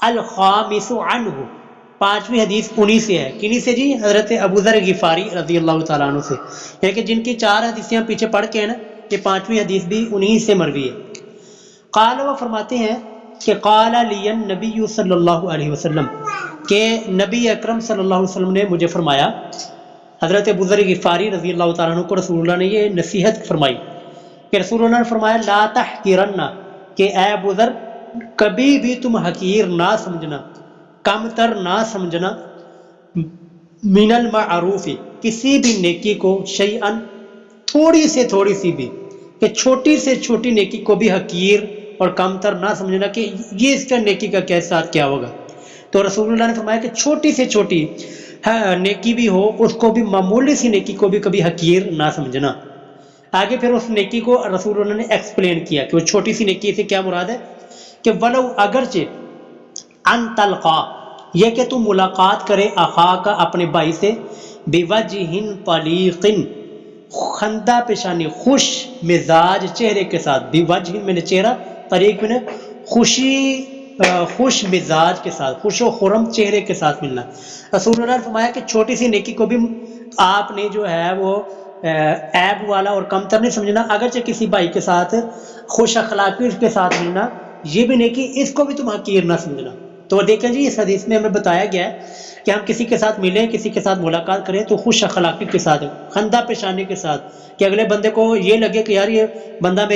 الخامس عنہ، پانچویں حدیث انہی سے ہے، کنہی سے جی؟ حضرت ابو ذر غفاری رضی اللہ تعالیٰ عنہ سے، یعنی کہ جن کی چار حدیثیں ہم پیچھے پڑھ کے ہیں نا، یہ پانچویں حدیث بھی انہی سے مروی ہے۔ قال، وہ فرماتے ہیں کہ قال لی النبی صلی اللہ علیہ وسلم، کہ نبی اکرم صلی اللہ علیہ وسلم نے مجھے فرمایا، حضرت ابو ذر غفاری رضی اللہ تعالیٰ عنہ کو رسول اللہ نے یہ نصیحت فرمائی کہ رسول اللہ نے فرمایا لا تحقرن، کہ اے ابو ذر کبھی بھی تم حقیر نہ سمجھنا، کم تر نہ سمجھنا، من المعروف، کسی بھی نیکی کو، شیئن، تھوڑی سے تھوڑی سی بھی، کہ چھوٹی سے چھوٹی نیکی کو بھی حقیر اور کم تر نہ سمجھنا کہ یہ اس کا نیکی کا کیا ساتھ کیا ہوگا۔ تو رسول اللہ نے فرمایا کہ چھوٹی سے چھوٹی نیکی بھی ہو، اس کو بھی، معمولی سی نیکی کو بھی کبھی حقیر نہ سمجھنا۔ آگے پھر اس نیکی کو رسول اللہ نے ایکسپلین کیا کہ وہ چھوٹی سی نیکی سے کیا مراد ہے، کہ ولو، اگرچہ، ان تلقا، یہ کہ تم ملاقات کرے، اخا کا، اپنے بھائی سے، بوجہ طلیق، خندہ پیشانی، خوش مزاج چہرے کے ساتھ، بوجہ میں نے چہرہ، طریق میں نے خوشی، خوش مزاج کے ساتھ، خوش و خرم چہرے کے ساتھ ملنا۔ رسول اللہ نے فرمایا کہ چھوٹی سی نیکی کو بھی آپ نے جو ہے وہ عیب والا اور کم تر نہیں سمجھنا، اگرچہ کسی بھائی کے ساتھ خوش اخلاقی کے ساتھ ملنا، یہ بھی نیکی، اس کو بھی تم حقیر نہ سمجھنا۔ تو دیکھیں جی، اس حدیث میں ہمیں بتایا گیا ہے کہ ہم کسی کے ساتھ ملیں، کسی کے ساتھ ملاقات کریں تو خوش اخلاقی کے ساتھ، خندہ پیشانی کے ساتھ، کہ اگلے بندے کو یہ لگے کہ یار یہ بندہ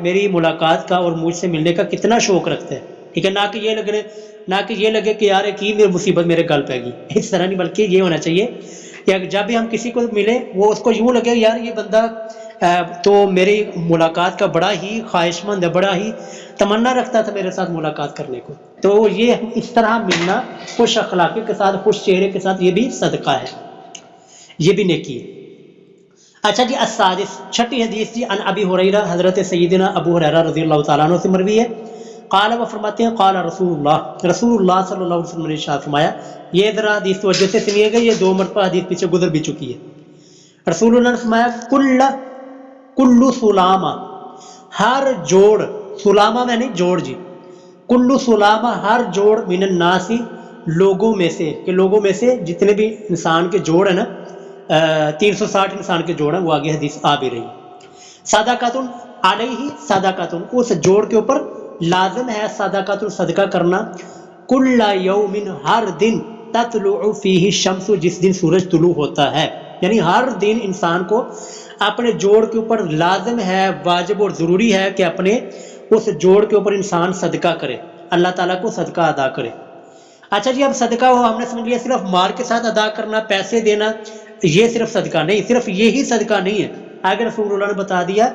میری ملاقات کا اور مجھ سے ملنے کا کتنا شوق رکھتا ہے، ٹھیک ہے، نہ کہ یہ لگے کہ یار کی میری مصیبت میرے گل پہ گی، اس طرح نہیں، بلکہ یہ ہونا چاہیے کہ جب بھی ہم کسی کو ملیں وہ اس کو یوں لگے یار یہ بندہ تو میری ملاقات کا بڑا ہی خواہش مند ہے، بڑا ہی تمنا رکھتا تھا میرے ساتھ ملاقات کرنے کو۔ تو یہ اس طرح ملنا خوش اخلاقی کے ساتھ، خوش چہرے کے ساتھ، یہ بھی صدقہ ہے، یہ بھی نیکی ہے۔ اچھا جی، السادس، چھٹی حدیث جی، عن ابی ہریرہ، حضرت سیدنا ابو ہریرہ رضی اللہ تعالیٰ عنہ سے مروی ہے۔ قال، وہ فرماتے ہیں، قال رسول اللہ صلی اللہ علیہ وسلم نے ارشاد فرمایا، یہ ذرا حدیث توجہ سے سنیے گا، یہ 2 مرتبہ حدیث پیچھے گزر بھی چکی ہے۔ رسول اللہ نے فرمایا کل سلامہ، ہر جوڑ، سلامہ میں نہیں جوڑ جی، کل سلامہ، ہر جوڑ، من الناسی، لوگوں میں سے، کہ لوگوں میں سے جتنے بھی انسان کے جوڑ ہیں نا، 360 انسان کے جوڑ ہیں، وہ آگے حدیث آ بھی رہی۔ صدقۃ علیہ، صدقۃ، اس جوڑ کے اوپر لازم ہے صدقۃ، صدقہ کرنا، کل یوم، ہر دن، تطلع فیہ الشمس، جس دن سورج طلوع ہوتا ہے، یعنی ہر دن انسان کو اپنے جوڑ کے اوپر لازم ہے، واجب اور ضروری ہے کہ اپنے اس جوڑ کے اوپر انسان صدقہ کرے، اللہ تعالیٰ کو صدقہ ادا کرے۔ اچھا جی، اب صدقہ ہو ہم نے سمجھ لیا صرف مال کے ساتھ ادا کرنا، پیسے دینا، یہ صرف صدقہ نہیں، صرف یہی صدقہ نہیں ہے، آگے رسول اللہ نے بتا دیا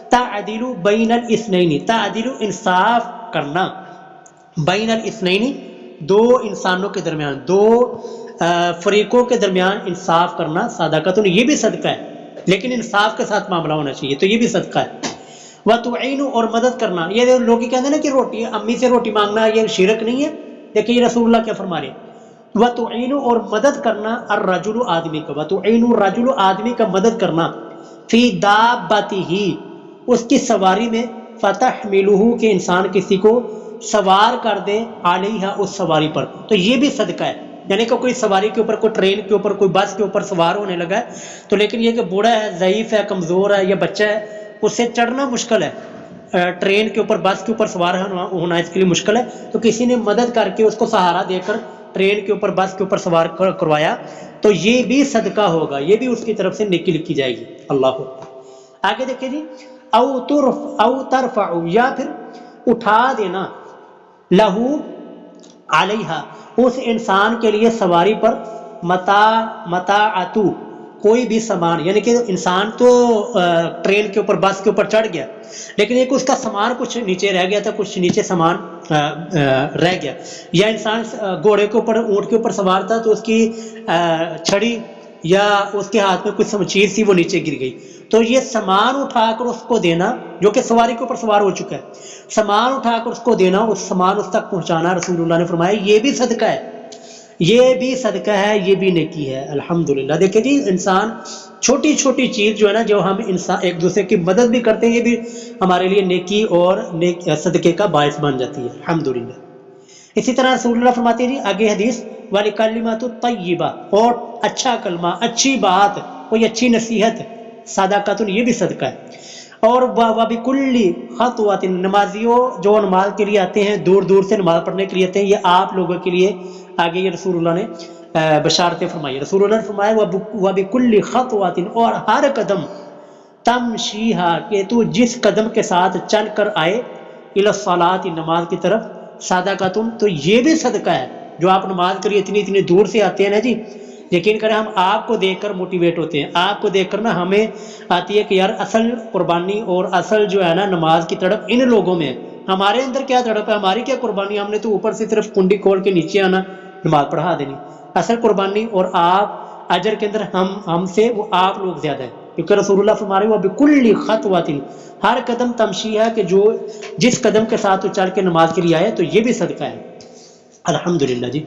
تعدیل بین الاثنین، تعدیل، انصاف کرنا، بین الاثنین، 2 انسانوں کے درمیان، 2 فریقوں کے درمیان انصاف کرنا، صدقۃ، یہ بھی صدقہ ہے، لیکن انصاف کے ساتھ معاملہ ہونا چاہیے، تو یہ بھی صدقہ ہے۔ وتعین، اور مدد کرنا، یہ لوگ کہتے ہیں نا کہ روٹی، امی سے روٹی مانگنا یہ شرک نہیں ہے، دیکھیں یہ رسول اللہ کیا فرما رہے ہیں، وتعین، اور مدد کرنا، الرجل، آدمی کا، وتعین الرجل، آدمی کا مدد کرنا، فی دابتہ، اس کی سواری میں، فتحملہ، کہ انسان کسی کو سوار کر دے، علیہ، اس سواری پر، تو یہ بھی صدقہ ہے، یعنی کہ کوئی سواری کے اوپر، کوئی ٹرین کے اوپر، کوئی بس کے اوپر سوار ہونے لگا ہے، تو لیکن یہ کہ بوڑھا ہے، ضعیف ہے، کمزور ہے یا بچہ ہے، اس سے چڑھنا مشکل ہے، ٹرین کے اوپر، بس کے اوپر سوار ہونا اس کے لیے مشکل ہے، تو کسی نے مدد کر کے اس کو سہارا دے کر ٹرین کے اوپر، بس کے اوپر سوار کروایا، تو یہ بھی صدقہ ہوگا، یہ بھی اس کی طرف سے نیکی لکھی جائے گی۔ اللہ آگے دیکھیں جی، او ترفع، یا پھر اٹھا دینا، لہو، علیہا، اس انسان کے لیے سواری پر، متاعتو، کوئی بھی سامان، یعنی کہ انسان تو ٹرین کے اوپر، بس کے اوپر چڑھ گیا، لیکن ایک اس کا سامان کچھ نیچے رہ گیا تھا، کچھ نیچے سامان رہ گیا، یا انسان گھوڑے کے اوپر، اونٹ کے اوپر سوار تھا، تو اس کی چھڑی یا اس کے ہاتھ میں کچھ چیز تھی وہ نیچے گر گئی، تو یہ سامان اٹھا کر اس کو دینا، جو کہ سواری کے اوپر سوار ہو چکا ہے، سامان اٹھا کر اس کو دینا، اس سامان اس تک پہنچانا، رسول اللہ نے فرمایا یہ بھی صدقہ ہے، یہ بھی صدقہ ہے، یہ بھی نیکی ہے۔ الحمدللہ، دیکھیں جی، انسان چھوٹی چھوٹی چیز جو ہے نا، جو ہم انسان ایک دوسرے کی مدد بھی کرتے ہیں، یہ بھی ہمارے لیے نیکی اور صدقے کا باعث بن جاتی ہے، الحمدللہ۔ اسی طرح رسول اللہ فرماتے ہیں جی آگے حدیث وَلِكَلِّمَةُ الطَّيِّبَةُ، اور اچھا کلمہ، اچھی بات، کوئی اچھی نصیحت، صدقۃ، یہ بھی صدقہ ہے۔ اور وَبِكُلِّ خَطْوَةٍ، نمازیوں جو نماز کے لیے آتے ہیں، دور دور سے نماز پڑھنے کے لیے آتے ہیں، یہ آپ لوگوں کے لیے آگے یہ رسول اللہ نے بشارتیں فرمائی۔ رسول اللہ نے فرمایا وَبِكُلِّ خَطْوَةٍ، اور ہر قدم، تمشیہا، کہ تو جس قدم کے ساتھ چل کر آئے، الی الصلاۃ، نماز کی طرف، صدقۃ، تو یہ بھی صدقہ ہے۔ جو آپ نماز کے لیے اتنی دور سے آتے ہیں نا جی، یقین کریں ہم آپ کو دیکھ کر موٹیویٹ ہوتے ہیں، آپ کو دیکھ کر نا ہمیں آتی ہے کہ یار اصل قربانی اور اصل جو ہے نا نماز کی تڑپ ان لوگوں میں ہے۔ ہمارے اندر کیا تڑپ ہے، ہماری کیا قربانی، ہم نے تو اوپر سے صرف کنڈی کھول کے نیچے آنا، نماز پڑھا دینی۔ اصل قربانی اور آپ اجر کے اندر ہم سے وہ آپ لوگ زیادہ ہیں، کیونکہ رسول اللہ فرما رہے ہیں وَبِكُلِّ خَطْوَةٍ، ہر قدم تمشی ہے، کہ جو جس قدم کے ساتھ تو چل کے نماز کے لیے آئے، تو یہ بھی صدقہ ہے۔ الحمدللہ جی۔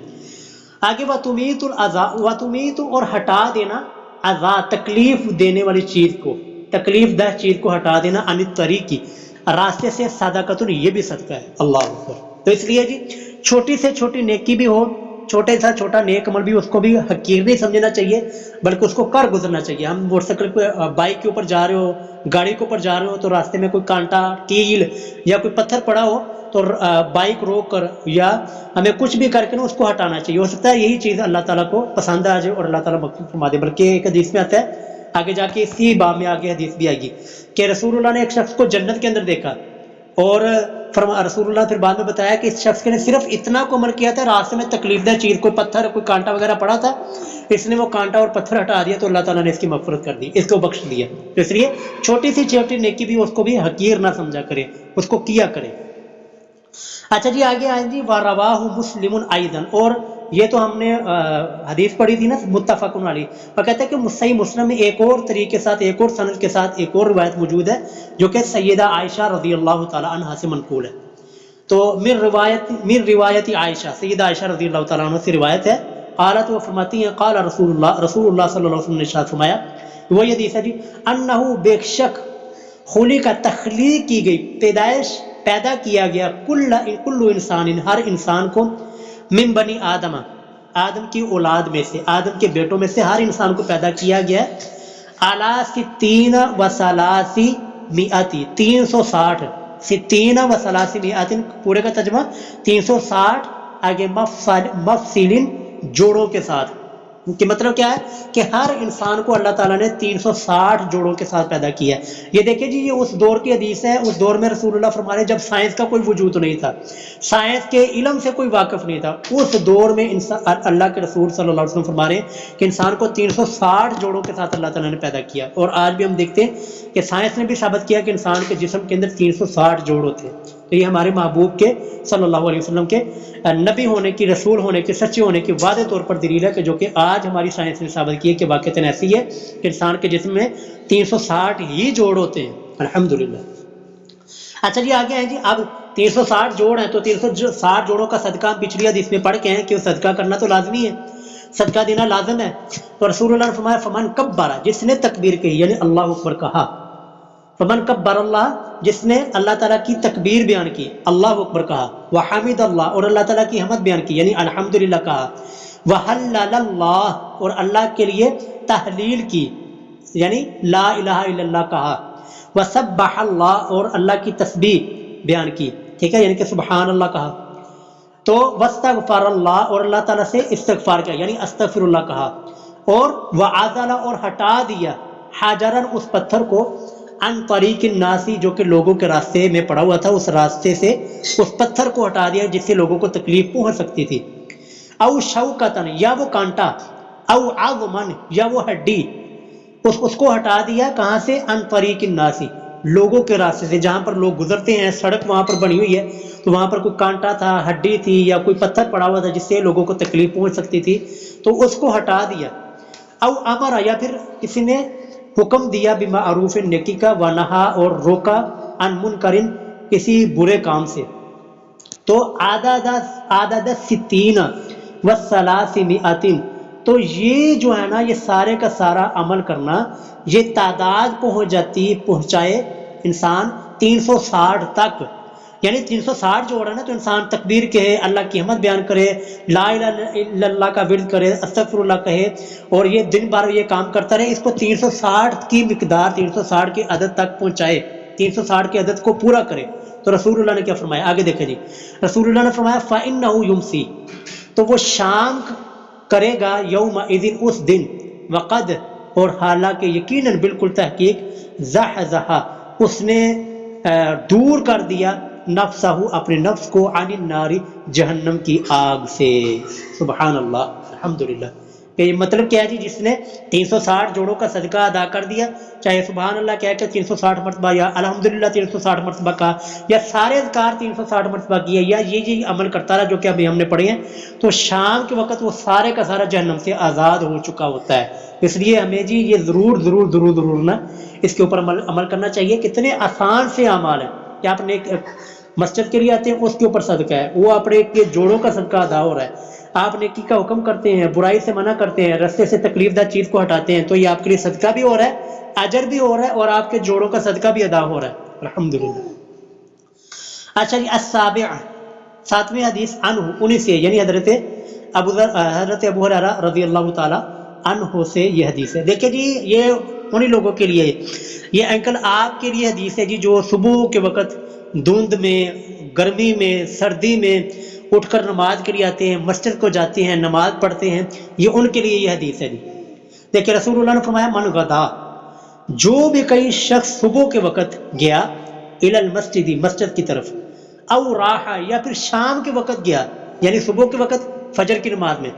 آگے وَتُمِيتُ الْأَذَى، وَتُمِيتُ، اور ہٹا دینا، اذا، تکلیف دینے والی چیز کو، تکلیف دہ چیز کو ہٹا دینا، عن الطریق، راستے سے، صدقۃ، یہ بھی صدقہ ہے۔ اللہ اکبر۔ تو اس لیے جی چھوٹی سے چھوٹی نیکی بھی ہو، چھوٹے سا چھوٹا نیک عمل بھی، اس کو بھی حقیر نہیں سمجھنا چاہیے، بلکہ اس کو کر گزرنا چاہیے۔ ہم موٹر سائیکل پہ، بائک کے اوپر جا رہے ہو، گاڑی کے اوپر جا رہے ہو، تو راستے میں کوئی کانٹا، کیل یا کوئی پتھر پڑا ہو تو بائک روک کر یا ہمیں کچھ بھی کر کے نا اس کو ہٹانا چاہیے۔ ہو سکتا ہے یہی چیز اللہ تعالیٰ کو پسند آ جائے اور اللہ تعالیٰ مغفرت فرما دے۔ بلکہ ایک حدیث میں آتا ہے، آگے جا کے اسی باب میں آگے حدیث بھی آئے گی، کہ رسول اللہ نے ایک شخص کو جنت کے اندر دیکھا، اور رسول اللہ پھر بعد میں بتایا کہ اس شخص نے صرف اتنا کو عمل کیا تھا، راستے میں تکلیف دہ چیز، کوئی پتھر، کوئی کانٹا وغیرہ پڑا تھا، اس نے وہ کانٹا اور پتھر ہٹا دیا، تو اللہ تعالیٰ نے اس کی مغفرت کر دی، اس کو بخش دیا۔ تو اس لیے چھوٹی سی چھوٹی نیکی بھی اس کو بھی حقیر نہ سمجھا کرے، اس کو کیا کرے۔ اچھا جی آگے آئیں جی وَرَوَاهُ مُسْلِمٌ أَيْضًا، اور یہ تو ہم نے حدیث پڑھی تھی نا متفق علیہ، اور کہتا ہے کہ صحیح مسلم میں ایک اور طریقے کے ساتھ، ایک اور سند کے ساتھ ایک اور روایت موجود ہے، جو کہ سیدہ عائشہ رضی اللہ تعالی عنہا سے منقول ہے۔ تو من روایت عائشہ، سیدہ عائشہ رضی اللہ تعالیٰ عنہ سے روایت ہے، قالت، وہ فرماتی ہیں، قال رسول اللہ صلی اللہ علیہ وسلم نے ارشاد فرمایا، وہ یہ حدیث ہے جی، انہ، بے شک، خلی کا تخلیق کی گئی، پیدائش، پیدا کیا گیا، کل انسان، ہر انسان کو، من بنی آدم، آدم کی اولاد میں سے، آدم کے بیٹوں میں سے ہر انسان کو پیدا کیا گیا ہے، علی 60 و 360، 360، 60 و 360، پورے کا ترجمہ 360، آگے مفصل، جوڑوں کے ساتھ، کہ مطلب کیا ہے کہ ہر انسان کو اللہ تعالیٰ نے 360 جوڑوں کے ساتھ پیدا کیا ہے۔ یہ دیکھیں جی، یہ اس دور کی حدیث ہے، اس دور میں رسول اللہ فرما رہے ہیں جب سائنس کا کوئی وجود نہیں تھا، سائنس کے علم سے کوئی واقف نہیں تھا، اس دور میں اللہ کے رسول صلی اللہ علیہ وسلم فرما رہے ہیں کہ انسان کو 360 جوڑوں کے ساتھ اللہ تعالیٰ نے پیدا کیا۔ اور آج بھی ہم دیکھتے ہیں کہ سائنس نے بھی ثابت کیا کہ انسان کے جسم کے اندر 360 جوڑ ہوتے ہیں۔ تو یہ ہمارے محبوب کے صلی اللہ علیہ وسلم کے نبی ہونے کی، رسول ہونے کی، سچے ہونے کی واضح طور پر دلیل ہے، کہ جو کہ آج ہماری سائنس نے ثابت کی ہے کہ واقعتاً ایسی ہے کہ انسان کے جسم میں 360 ہی جوڑ ہوتے ہیں۔ الحمدللہ۔ اچھا جی آگے ہیں جی، اب 360 جوڑ ہیں، تو 360 جوڑوں کا صدقہ ہم پچھلی حدیث میں پڑھ کے ہیں کہ صدقہ کرنا تو لازمی ہے، صدقہ دینا لازم ہے۔ تو رسول اللہ نے فرمایا فمن کبر، جس نے تکبیر کہی یعنی اللہ اکبر کہا، فمن کبر اللہ، جس نے اللہ تعالیٰ کی تکبیر بیان کی، اللہ اکبر کہا، وحمد اللہ، اور اللہ تعالیٰ کی حمد بیان کی یعنی الحمدللہ کہا، وحلل اللہ، اور اللہ کے لیے تحلیل کی یعنی لا الہ الا اللہ کہا، وسبح اللہ، اور اللہ کی تسبیح بیان کی، ٹھیک ہے، یعنی کہ سبحان اللہ کہا، تو واستغفر اللہ، اور اللہ تعالیٰ سے استغفار کیا یعنی استغفر اللہ کہا، اور وعزل، اور ہٹا دیا، حجرن، اس پتھر کو، عن طریق الناس، جو کہ لوگوں کے راستے میں پڑا ہوا تھا، اس راستے سے اس پتھر کو ہٹا دیا جس سے لوگوں کو تکلیف پہنچ سکتی تھی، او شوکتن، یا وہ کانٹا، او عظمن، یا وہ ہڈی، اس کو ہٹا دیا، کہاں سے، عن طریق الناس، لوگوں کے راستے سے، جہاں پر لوگ گزرتے ہیں، سڑک وہاں پر بنی ہوئی ہے، تو وہاں پر کوئی کانٹا تھا، ہڈی تھی، یا کوئی پتھر پڑا ہوا تھا جس سے لوگوں کو تکلیف پہنچ سکتی تھی، تو اس کو ہٹا دیا، او امر، یا پھر کسی نے حکم دیا، بمعروف، نیکی کا، ونہا، اور روکا، عن منکر، کسی برے کام سے، تو عدد 60 و 300، تو یہ جو ہے نا، یہ سارے کا سارا عمل کرنا، یہ تعداد پہنچائے انسان 360 تک، یعنی 360 جو ہو رہا ہے نا، تو انسان تکبیر کہے، اللہ کی حمد بیان کرے، لا الہ الا اللہ کا ورد کرے، استغفر اللہ کہے، اور یہ دن بھر یہ کام کرتا رہے، اس کو 360 کی مقدار، 360 کی عدد تک پہنچائے، 360 کی عدد کو پورا کرے. تو رسول اللہ نے کیا فرمایا؟ آگے دیکھیں جی، رسول اللہ نے فرمایا فَإِنَّهُ يُمْسِي، تو وہ شام کرے گا، یومئذ اس دن، وقد، اور حالانکہ یقیناً بالکل تحقیق، زحزحا، اس نے دور کر دیا، نفسہ، اپنے نفس کو، عن النار، جہنم کی آگ سے. سبحان اللہ، الحمدللہ. کہ یہ مطلب کیا ہے جی؟ جس نے 360 جوڑوں کا صدقہ ادا کر دیا، چاہے سبحان اللہ کہہ کے 360 مرتبہ، یا الحمدللہ 360 مرتبہ کا، یا سارے اذکار 360 مرتبہ کیا، یا یہ عمل کرتا رہا جو کہ ابھی ہم نے پڑھے ہیں، تو شام کے وقت وہ سارے کا سارا جہنم سے آزاد ہو چکا ہوتا ہے. اس لیے ہمیں جی یہ ضرور ضرور ضرور ضرور نا اس کے اوپر عمل کرنا چاہیے. کتنے آسان سے اعمال ہیں کہ آپ نے مسجد کے لیے آتے ہیں، اس کے اوپر صدقہ ہے، وہ اپنے جوڑوں کا صدقہ ادا ہو رہا ہے. آپ نیکی کا حکم کرتے ہیں، برائی سے منع کرتے ہیں، رستے سے تکلیف دہ چیز کو ہٹاتے ہیں، تو یہ آپ کے لیے صدقہ بھی ہو رہا ہے، اجر بھی ہو رہا ہے، اور آپ کے جوڑوں کا صدقہ بھی ادا ہو رہا ہے. الحمدللہ. اچھا جی، السابع، 7ویں حدیث، عنہ، انہی سے، یعنی حضرت ابو ہریرہ رضی اللہ تعالی عنہ سے یہ حدیث ہے. دیکھیں جی، یہ انہی لوگوں کے لیے، یہ انکل آپ کے لیے حدیث ہے جی، جو صبح کے وقت دھند میں، گرمی میں، سردی میں اٹھ کر نماز کے لیے آتے ہیں، مسجد کو جاتے ہیں، نماز پڑھتے ہیں، یہ ان کے لیے یہ حدیث ہے جی. دیکھیں رسول اللہ نے فرمایا من غدا، جو بھی کوئی شخص صبح کے وقت گیا، الی المسجد، مسجد کی طرف، او راحہ، یا پھر شام کے وقت گیا، یعنی صبح کے وقت فجر کی نماز میں،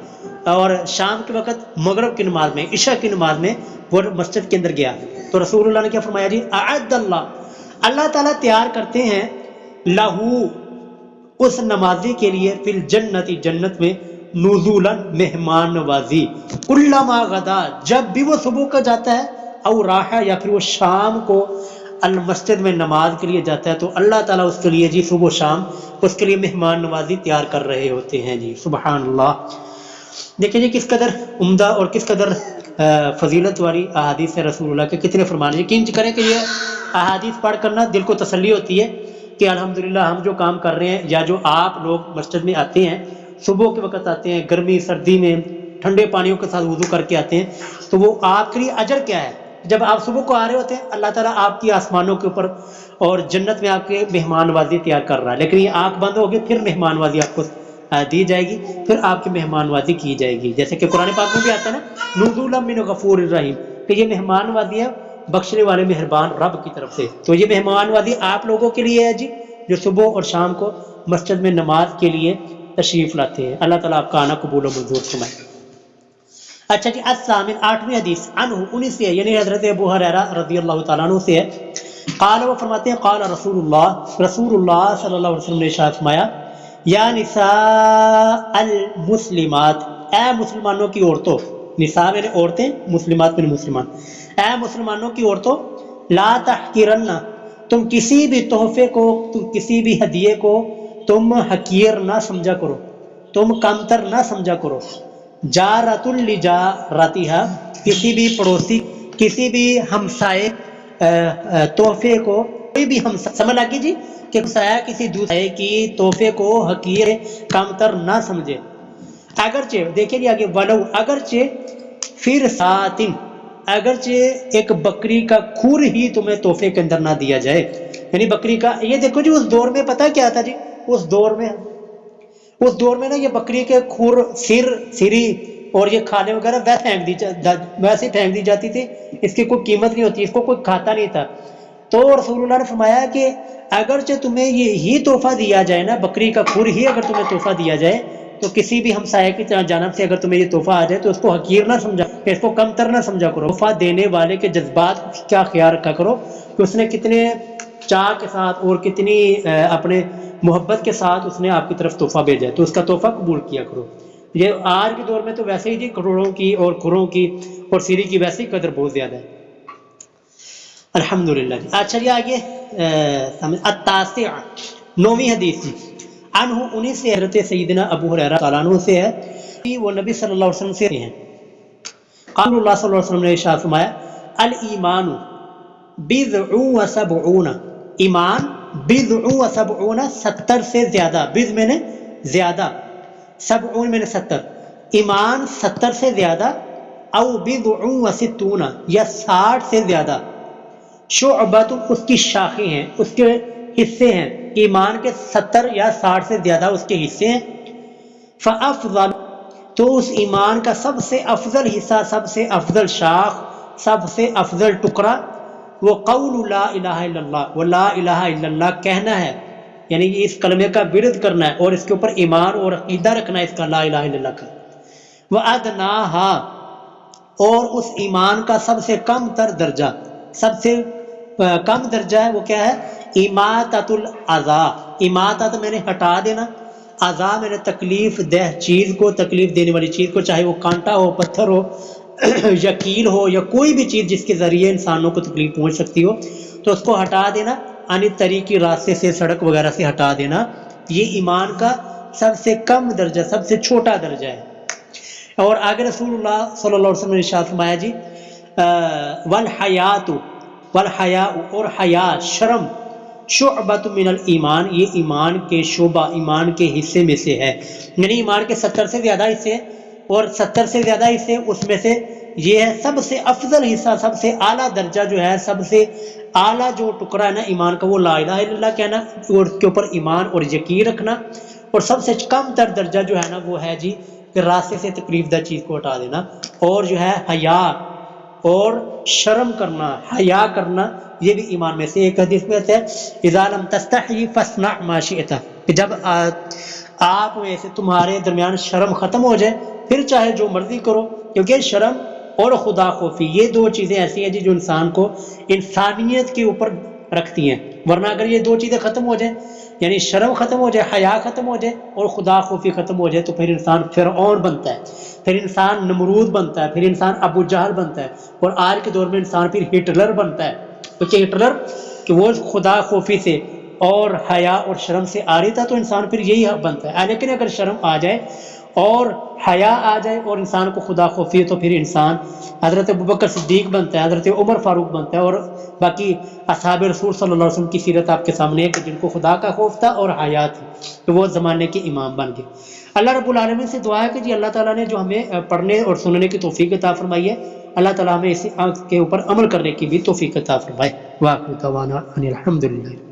اور شام کے وقت مغرب کی نماز میں، عشاء کی نماز میں وہ مسجد کے اندر گیا، تو رسول اللہ نے کیا فرمایا جی؟ اعد اللہ تعالیٰ تیار کرتے ہیں، لہو، اس نمازی کے لیے، فی الجنت، جنت میں، نزولا، مہمان نوازی، کلما غدا، جب بھی وہ صبح کا جاتا ہے، او راحہ، یا پھر وہ شام کو المسجد میں نماز کے لیے جاتا ہے، تو اللہ تعالیٰ اس کے لیے جی صبح و شام اس کے لیے مہمان نوازی تیار کر رہے ہوتے ہیں جی. سبحان اللہ. دیکھیں جی کس قدر عمدہ اور کس قدر فضیلت والی احادیث ہے رسول اللہ کے، کتنے فرمان. یقین کریں کہ یہ احادیث پڑھ کرنا دل کو تسلی ہوتی ہے کہ الحمدللہ ہم جو کام کر رہے ہیں، یا جو آپ لوگ مسجد میں آتے ہیں، صبح کے وقت آتے ہیں، گرمی سردی میں ٹھنڈے پانیوں کے ساتھ وضو کر کے آتے ہیں، تو وہ آپ کے لیے اجر کیا ہے؟ جب آپ صبح کو آ رہے ہوتے ہیں، اللہ تعالیٰ آپ کی آسمانوں کے اوپر اور جنت میں آپ کے مہمان نوازی تیار کر رہا ہے. لیکن یہ آنکھ بند ہوگی، پھر مہمان نوازی آپ کو دی جائے گی، پھر آپ کی مہمان نوازی کی جائے گی. جیسے کہ قرآن پاک میں بھی آتا ہے نا، نزولا من غفور الرحیم، کہ یہ مہمان نوازی ہے بخشنے والے مہربان رب کی طرف سے. تو یہ مہمان نوازی آپ لوگوں کے لیے ہے جی، جو صبح اور شام کو مسجد میں نماز کے لیے تشریف لاتے ہیں. اللہ تعالیٰ آپ کا آنا قبول و منظور فرمائے. اچھا جی، الثامن، 8ویں حدیث، عنہ، انہی سے، یعنی حضرت ابو ہریرہ رضی اللہ تعالیٰ عنہ سے ہے. قال، وہ فرماتے ہیں، قال رسول اللہ صلی اللہ علیہ وسلم نے ارشاد فرمایا، یا نساء المسلمات، اے مسلمانوں کی عورتوں، نساء میں نے عورتیں، مسلمات میں مسلمان، اے مسلمانوں کی عورتوں، لا تحقرن، تم کسی بھی تحفے کو، تم کسی بھی ہدیے کو تم حقیر نہ سمجھا کرو، تم کمتر نہ سمجھا کرو. جارۃ لجارتھا، کسی بھی پڑوسی، کسی بھی ہمسائے تحفے کو، کوئی بھی ہمسائے، سمجھ لگی جی کہ ہمسایہ کسی دوسرے کی تحفے کو حقیر کمتر نہ سمجھے. اگرچہ دیکھیں جی آگے، ولو، اگرچہ پھر ساتن، اگرچہ ایک بکری کا کھر ہی تمہیں تحفے کے اندر نہ دیا جائے. یعنی بکری کا، یہ دیکھو جی اس دور میں پتہ کیا تھا جی، اس دور میں نا یہ بکری کے کھر، سری اور یہ کھالے وغیرہ ویسے پھینک دی جاتی تھی، اس کی کوئی قیمت نہیں ہوتی، اس کو کوئی کھاتا نہیں تھا. تو رسول اللہ نے فرمایا کہ اگرچہ تمہیں یہی تحفہ دیا جائے نا، بکری کا کھر ہی اگر تمہیں تحفہ دیا جائے، تو کسی بھی ہمسائے کی جانب سے اگر تمہیں یہ تحفہ آ جائے تو اس کو حقیر نہ سمجھا، کہ اس کو کمتر نہ سمجھا کرو. تحفہ دینے والے کے جذبات کا خیال رکھا کرو کہ اس نے کتنے چاہ کے ساتھ اور کتنی اپنے محبت کے ساتھ اس نے آپ کی طرف تحفہ بھیجا ہے، تو اس کا تحفہ قبول کیا کرو. یہ آج کے دور میں تو ویسے ہی جی کروڑوں کی اور کھروں کی اور سیری کی ویسے ہی قدر بہت زیادہ ہے. الحمدللہ جی. اچھا جی آگے، التاسع، 9ویں حدیث جی، عنہ، انہی سے، حضرت سیدنا ابو ہریرہ تعالیٰ عنہ سے ہے، وہ نبی صلی اللہ علیہ وسلم سے ہیں. قال اللہ صلی اللہ علیہ وسلم نے ارشاد فرمایا، الایمان بضع و سبعون، ایمان بضع و سبعون 70 سے زیادہ، بضع میں نے زیادہ، سبعون میں نے 70، ایمان 70 سے زیادہ، او بضع و ستون یا 60 سے زیادہ، شعبۃ اس کی شاخیں ہیں، اس کے حصے ہیں، ایمان کے 70 یا 60 سے زیادہ اس کے حصے ہیں، فافضل تو اس ایمان کا سب سے افضل حصہ، سب سے افضل شاخ، سب سے افضل ٹکڑا وہ قول لا الہ الا اللہ، وہ لا الہ الا اللہ کہنا ہے، یعنی اس کلمے کا ورد کرنا ہے اور اس کے اوپر ایمان اور عقیدہ رکھنا ہے اس کا لا الہ الا اللہ کا۔ وَأَدْنَاهَا اور اس ایمان کا سب سے کم تر درجہ، سب سے کم درجہ ہے وہ کیا ہے؟ اماطۃ الاذی، اماطۃ میں نے ہٹا دینا، اذی میں نے تکلیف دہ چیز کو، تکلیف دینے والی چیز کو، چاہے وہ کانٹا ہو، پتھر ہو یا کیل ہو یا کوئی بھی چیز جس کے ذریعے انسانوں کو تکلیف پہنچ سکتی ہو، تو اس کو ہٹا دینا، یعنی طریقی راستے سے، سڑک وغیرہ سے ہٹا دینا، یہ ایمان کا سب سے کم درجہ، سب سے چھوٹا درجہ ہے۔ اور آگے رسول اللہ صلی اللہ علیہ وسلم نے ارشاد فرمایا جی والحیاء اور حیا، شرم، شعبۃ من الایمان یہ ایمان کے شعبہ، ایمان کے حصے میں سے ہے، یعنی ایمان کے 70 سے زیادہ حصے ہیں، اور 70 سے زیادہ حصے اس میں سے یہ ہے سب سے افضل حصہ، سب سے اعلیٰ درجہ جو ہے، سب سے اعلیٰ جو ٹکڑا ہے نا ایمان کا، وہ لا الہ الا اللہ کہنا اور اس کے اوپر ایمان اور یقین رکھنا، اور سب سے کم تر درجہ جو ہے نا وہ ہے جی کہ راستے سے تکلیف دہ چیز کو ہٹا دینا، اور جو ہے حیا اور شرم کرنا، حیا کرنا، یہ بھی ایمان میں سے۔ ایک حدیث میں آتا ہے اذا لم تستحی فاصنع ما شئت، کہ جب آپ میں سے تمہارے درمیان شرم ختم ہو جائے پھر چاہے جو مرضی کرو، کیونکہ شرم اور خدا خوفی یہ دو چیزیں ایسی ہیں جی جو انسان کو انسانیت کے اوپر رکھتی ہیں، ورنہ اگر یہ دو چیزیں ختم ہو جائیں، یعنی شرم ختم ہو جائے، حیا ختم ہو جائے اور خدا خوفی ختم ہو جائے، تو پھر انسان فرعون بنتا ہے، پھر انسان نمرود بنتا ہے، پھر انسان ابو جہل بنتا ہے، اور آج کے دور میں انسان پھر ہٹلر بنتا ہے، کیونکہ ہٹلر کہ وہ خدا خوفی سے اور حیا اور شرم سے آ رہی تھا، تو انسان پھر یہی بنتا ہے۔ لیکن اگر شرم آ جائے اور حیا آ جائے اور انسان کو خدا خوفی ہے، تو پھر انسان حضرت ابوبکر صدیق بنتا ہے، حضرت عمر فاروق بنتا ہے، اور باقی اصحاب رسول صلی اللہ علیہ وسلم کی سیرت آپ کے سامنے ہے کہ جن کو خدا کا خوف تھا اور حیا تھی، تو وہ زمانے کے امام بن گئے۔ اللہ رب العالمین سے دعا ہے کہ جی اللہ تعالیٰ نے جو ہمیں پڑھنے اور سننے کی توفیق عطا فرمائی ہے، اللہ تعالیٰ ہمیں اس کے اوپر عمل کرنے کی بھی توفیق عطا فرمائے۔ وآخر دعوانا ان الحمدللہ۔